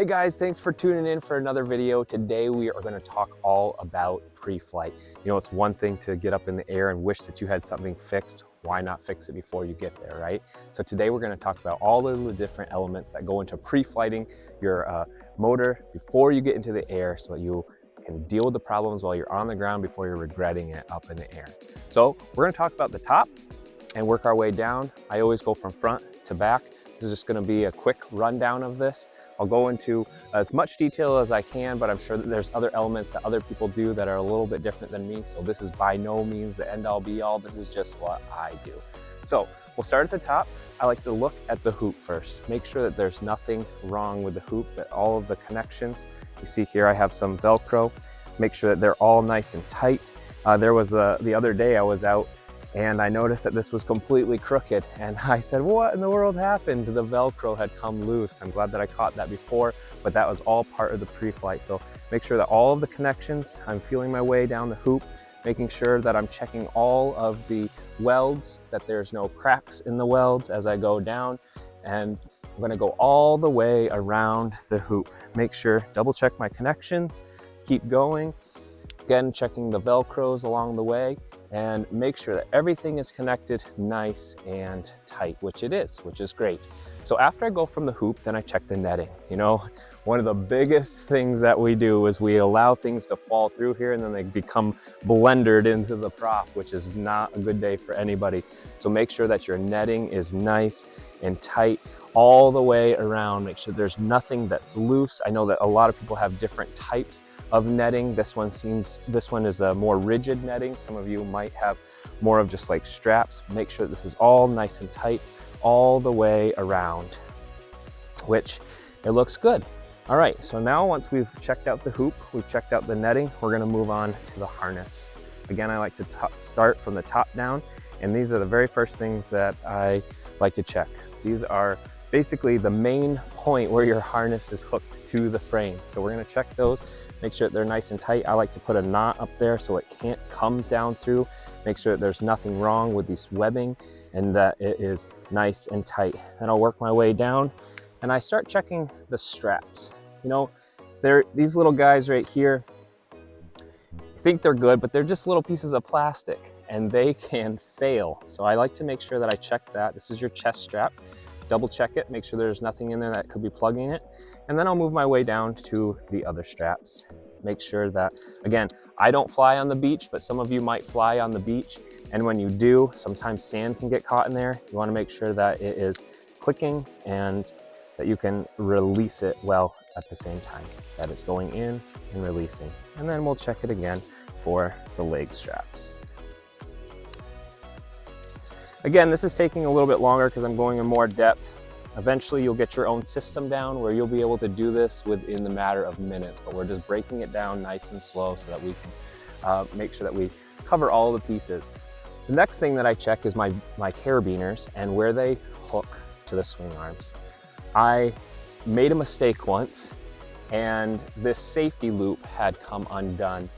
Hey guys, thanks for tuning in for another video. Today we are going to talk all about pre-flight. You know, it's one thing to get up in the air and wish that you had something fixed. Why not fix it before you get there, right? So today we're going to talk about all of the different elements that go into pre-flighting your motor before you get into the air so that you can deal with the problems while you're on the ground before you're regretting it up in the air. So we're going to talk about the top and work our way down. I always go from front to back. This is just going to be a quick rundown of this. I'll go into as much detail as I can, but I'm sure that there's other elements that other people do that are a little bit different than me. So this is by no means the end all be all. This is just what I do. So we'll start at the top. I like to look at the hoop first. Make sure that there's nothing wrong with the hoop, that all of the connections, you see here I have some Velcro. Make sure that they're all nice and tight. There was the other day I was out and I noticed that this was completely crooked. And I said, what in the world happened? The Velcro had come loose. I'm glad that I caught that before, but that was all part of the pre-flight. So make sure that all of the connections, I'm feeling my way down the hoop, making sure that I'm checking all of the welds, that there's no cracks in the welds as I go down. And I'm gonna go all the way around the hoop. Make sure, double check my connections, keep going. Again, checking the Velcros along the way and make sure that everything is connected nice and tight, which it is, which is great. So after I go from the hoop, then I check the netting. You know, one of the biggest things that we do is we allow things to fall through here and then they become blendered into the prop, which is not a good day for anybody. So make sure that your netting is nice and tight all the way around. Make sure there's nothing that's loose. I know that a lot of people have different types of netting. This one is a more rigid netting. Some of you might have more of just like straps. Make sure this is all nice and tight all the way around, which it looks good. All right, so now once we've checked out the hoop, we've checked out the netting, we're gonna move on to the harness. Again, I like to start from the top down, and these are the very first things that I like to check. These are basically the main point where your harness is hooked to the frame. So we're gonna check those, make sure that they're nice and tight. I like to put a knot up there so it can't come down through. Make sure that there's nothing wrong with this webbing and that it is nice and tight. Then I'll work my way down and I start checking the straps. You know, these little guys right here, you think they're good, but they're just little pieces of plastic and they can fail. So I like to make sure that I check that. This is your chest strap. Double check it, make sure there's nothing in there that could be plugging it. And then I'll move my way down to the other straps. Make sure that, again, I don't fly on the beach, but some of you might fly on the beach. And when you do, sometimes sand can get caught in there. You wanna make sure that it is clicking and that you can release it well at the same time, that it's going in and releasing. And then we'll check it again for the leg straps. Again, this is taking a little bit longer because I'm going in more depth. Eventually you'll get your own system down where you'll be able to do this within the matter of minutes, but we're just breaking it down nice and slow so that we can make sure that we cover all the pieces. The next thing that I check is my carabiners and where they hook to the swing arms. I made a mistake once and this safety loop had come undone.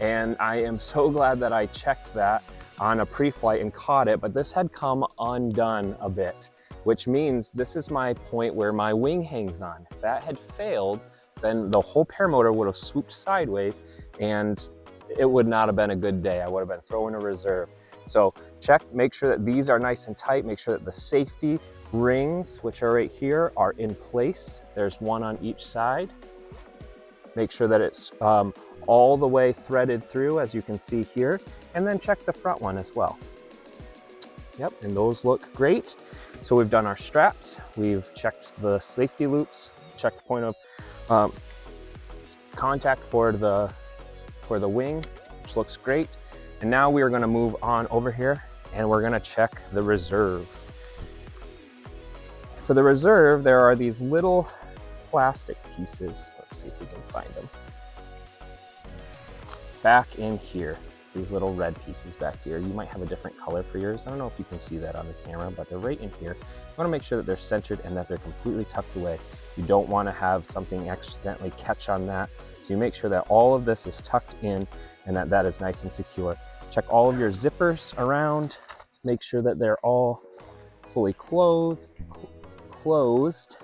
And I am so glad that I checked that on a pre-flight and caught it, but this had come undone a bit, which means this is my point where my wing hangs on. If that had failed, then the whole paramotor would have swooped sideways and it would not have been a good day. I would have been throwing a reserve. So check, make sure that these are nice and tight. Make sure that the safety rings, which are right here, are in place. There's one on each side. Make sure that it's all the way threaded through, as you can see here, and then check the front one as well. Yep, and those look great. So we've done our straps, we've checked the safety loops, checked the point of contact for the wing, which looks great. And now we are gonna move on over here and we're gonna check the reserve. For the reserve, there are these little plastic pieces. Let's see if we can find them. Back in here, these little red pieces back here. You might have a different color for yours. I don't know if you can see that on the camera, but they're right in here. You wanna make sure that they're centered and that they're completely tucked away. You don't wanna have something accidentally catch on that. So you make sure that all of this is tucked in and that that is nice and secure. Check all of your zippers around. Make sure that they're all fully closed, closed.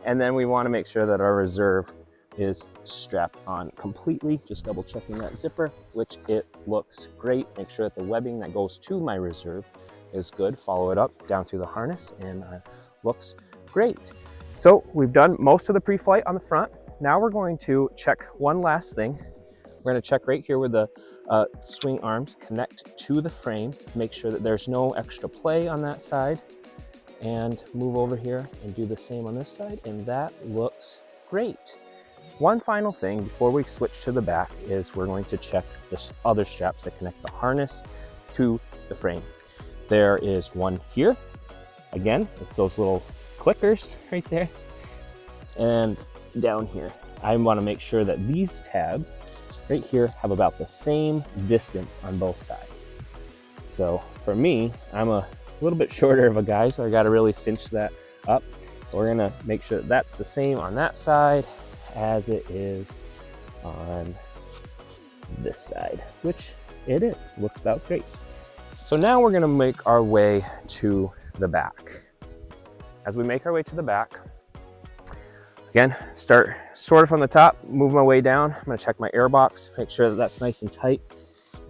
And then we want to make sure that our reserve is strapped on completely. Just double checking that zipper, which it looks great. Make sure that the webbing that goes to my reserve is good. Follow it up down through the harness and looks great. So we've done most of the pre-flight on the front. Now we're going to check one last thing. We're going to check right here where the swing arms connect to the frame. Make sure that there's no extra play on that side, and move over here and do the same on this side, and that looks great. One final thing before we switch to the back is we're going to check the other straps that connect the harness to the frame. There is one here. Again, it's those little clickers right there. And down here, I want to make sure that these tabs right here have about the same distance on both sides. So for me, I'm a little bit shorter of a guy, so I got to really cinch that up. We're going to make sure that that's the same on that side as it is on this side, which it is. Looks about great. So now we're going to make our way to the back. As we make our way to the back, again, start sort of from the top, move my way down. I'm going to check my air box, make sure that that's nice and tight.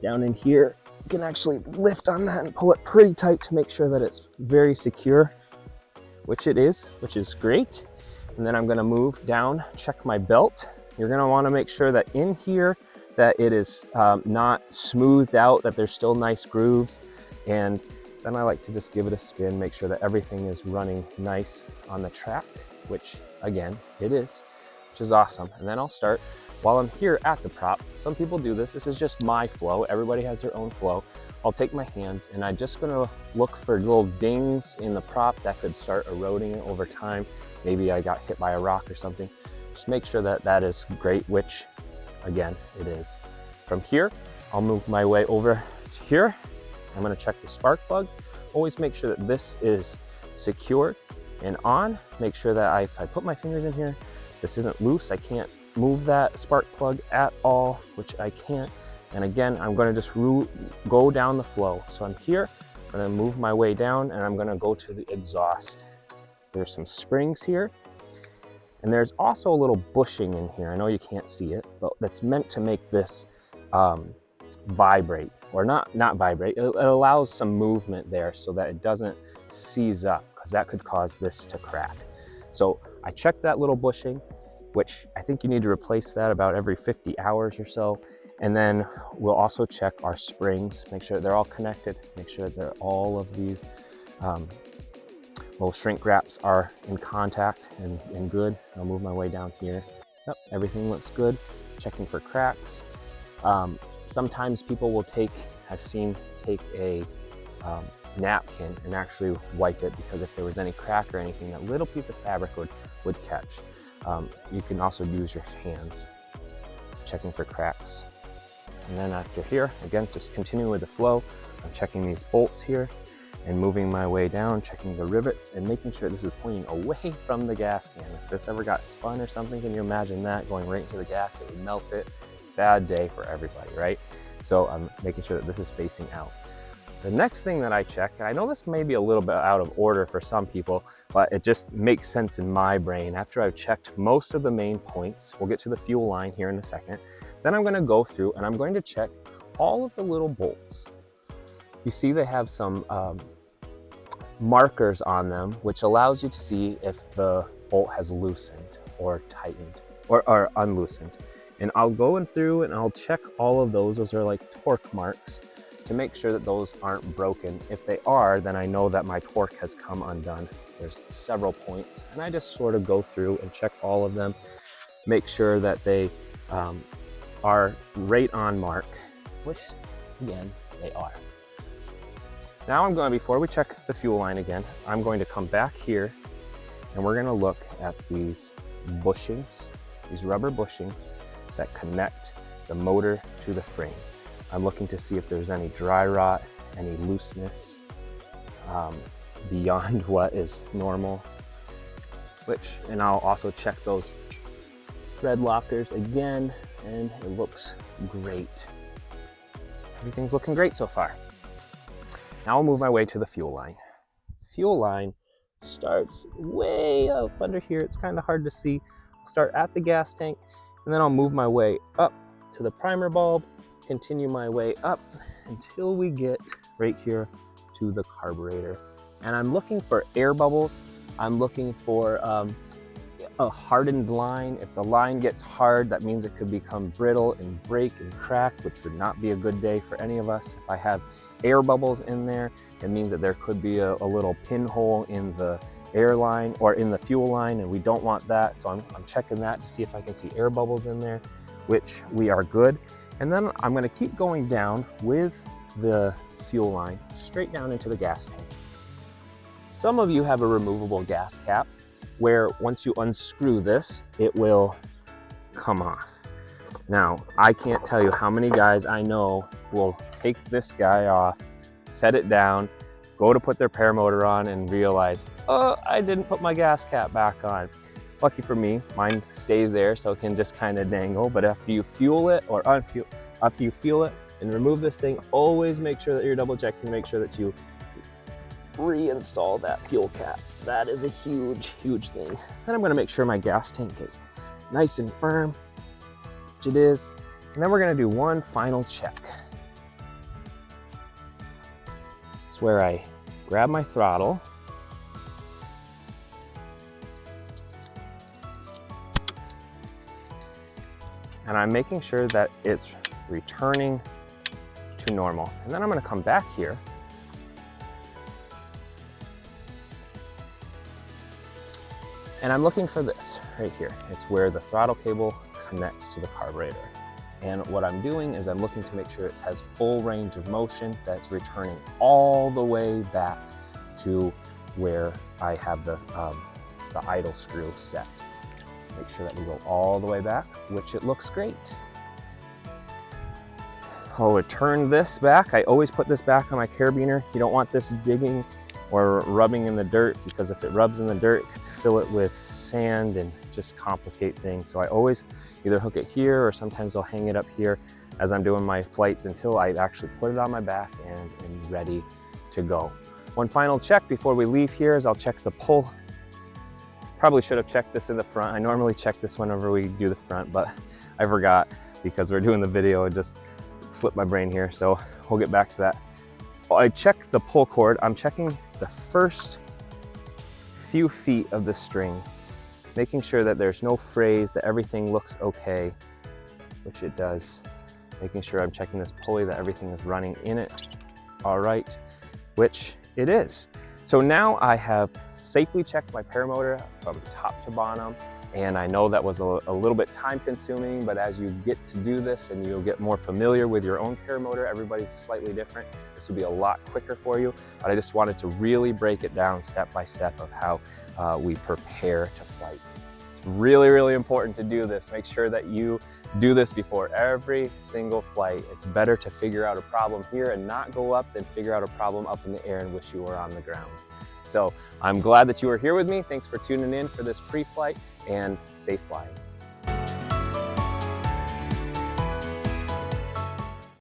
Down in here, you can actually lift on that and pull it pretty tight to make sure that it's very secure, which it is, which is great. And then I'm going to move down, check my belt. You're going to want to make sure that in here that it is not smoothed out, that there's still nice grooves. And then I like to just give it a spin, make sure that everything is running nice on the track, which again, it is, which is awesome. And then I'll start while I'm here at the prop. Some people do this. This is just my flow. Everybody has their own flow. I'll take my hands and I'm just gonna look for little dings in the prop that could start eroding it over time. Maybe I got hit by a rock or something. Just make sure that that is great, which again, it is. From here, I'll move my way over to here. I'm gonna check the spark plug. Always make sure that this is secured and on. Make sure that if I put my fingers in here, this isn't loose. I can't move that spark plug at all, which I can't. And again, I'm gonna just go down the flow. So I'm here, I'm gonna move my way down and I'm gonna go to the exhaust. There's some springs here. And there's also a little bushing in here. I know you can't see it, but that's meant to make this vibrate, or not vibrate. It allows some movement there so that it doesn't seize up, because that could cause this to crack. So I checked that little bushing, which I think you need to replace that about every 50 hours or so. And then we'll also check our springs, make sure they're all connected, make sure that all of these little shrink wraps are in contact and good. I'll move my way down here. Yep, everything looks good. Checking for cracks. Sometimes people will I've seen take a napkin and actually wipe it, because if there was any crack or anything, that little piece of fabric would catch. You can also use your hands, checking for cracks. And then after here, again, just continuing with the flow. I'm checking these bolts here and moving my way down, checking the rivets and making sure this is pointing away from the gas can. If this ever got spun or something, can you imagine that going right into the gas? It would melt it. Bad day for everybody, right? So I'm making sure that this is facing out. The next thing that I check, and I know this may be a little bit out of order for some people, but it just makes sense in my brain. After I've checked most of the main points, we'll get to the fuel line here in a second, then I'm gonna go through and I'm going to check all of the little bolts. You see they have some markers on them, which allows you to see if the bolt has loosened or tightened or unloosened. And I'll go through and I'll check all of those. Those are like torque marks to make sure that those aren't broken. If they are, then I know that my torque has come undone. There's several points and I just sort of go through and check all of them, make sure that they are right on mark, which again, they are. Now before we check the fuel line again, I'm going to come back here and we're gonna look at these bushings, these rubber bushings that connect the motor to the frame. I'm looking to see if there's any dry rot, any looseness beyond what is normal, and I'll also check those thread lockers again, and it looks great. Everything's looking great so far. Now I'll move my way to the fuel line. Fuel line starts way up under here. It's kind of hard to see. I'll start at the gas tank, and then I'll move my way up to the primer bulb, continue my way up until we get right here to the carburetor. And I'm looking for air bubbles. I'm looking for a hardened line. If the line gets hard, that means it could become brittle and break and crack, which would not be a good day for any of us. If I have air bubbles in there, it means that there could be a little pinhole in the air line or in the fuel line, and we don't want that. So I'm checking that to see if I can see air bubbles in there, which we are good. And then I'm gonna keep going down with the fuel line straight down into the gas tank. Some of you have a removable gas cap where once you unscrew this, it will come off. Now, I can't tell you how many guys I know will take this guy off, set it down, go to put their paramotor on and realize, oh, I didn't put my gas cap back on. Lucky for me, mine stays there so it can just kind of dangle. But after you fuel it or unfuel, after you fuel it and remove this thing, always make sure that you're double checking to make sure that you reinstall that fuel cap. That is a huge, huge thing. Then I'm gonna make sure my gas tank is nice and firm, which it is. And then we're gonna do one final check. It's where I grab my throttle. And I'm making sure that it's returning to normal. And then I'm gonna come back here and I'm looking for this right here. It's where the throttle cable connects to the carburetor. And what I'm doing is I'm looking to make sure it has full range of motion, that's returning all the way back to where I have the idle screw set. Make sure that we go all the way back, which it looks great. I'll return this back. I always put this back on my carabiner. You don't want this digging or rubbing in the dirt, because if it rubs in the dirt, it could fill it with sand and just complicate things. So I always either hook it here or sometimes I'll hang it up here as I'm doing my flights until I actually put it on my back and am ready to go. One final check before we leave here is I'll check the pull. Probably should have checked this in the front. I normally check this whenever we do the front, but I forgot because we're doing the video. It just slipped my brain here, so we'll get back to that. I check the pull cord. I'm checking the first few feet of the string, making sure that there's no frays, that everything looks okay, which it does. Making sure I'm checking this pulley, that everything is running in it all right, which it is. So now I have safely checked my paramotor from top to bottom, and I know that was a little bit time consuming, but as you get to do this and you'll get more familiar with your own paramotor, everybody's slightly different. This will be a lot quicker for you, but I just wanted to really break it down step by step of how we prepare to flight. It's really, really important to do this. Make sure that you do this before every single flight. It's better to figure out a problem here and not go up than figure out a problem up in the air and wish you were on the ground. So I'm glad that you were here with me. Thanks for tuning in for this pre-flight, and safe flying.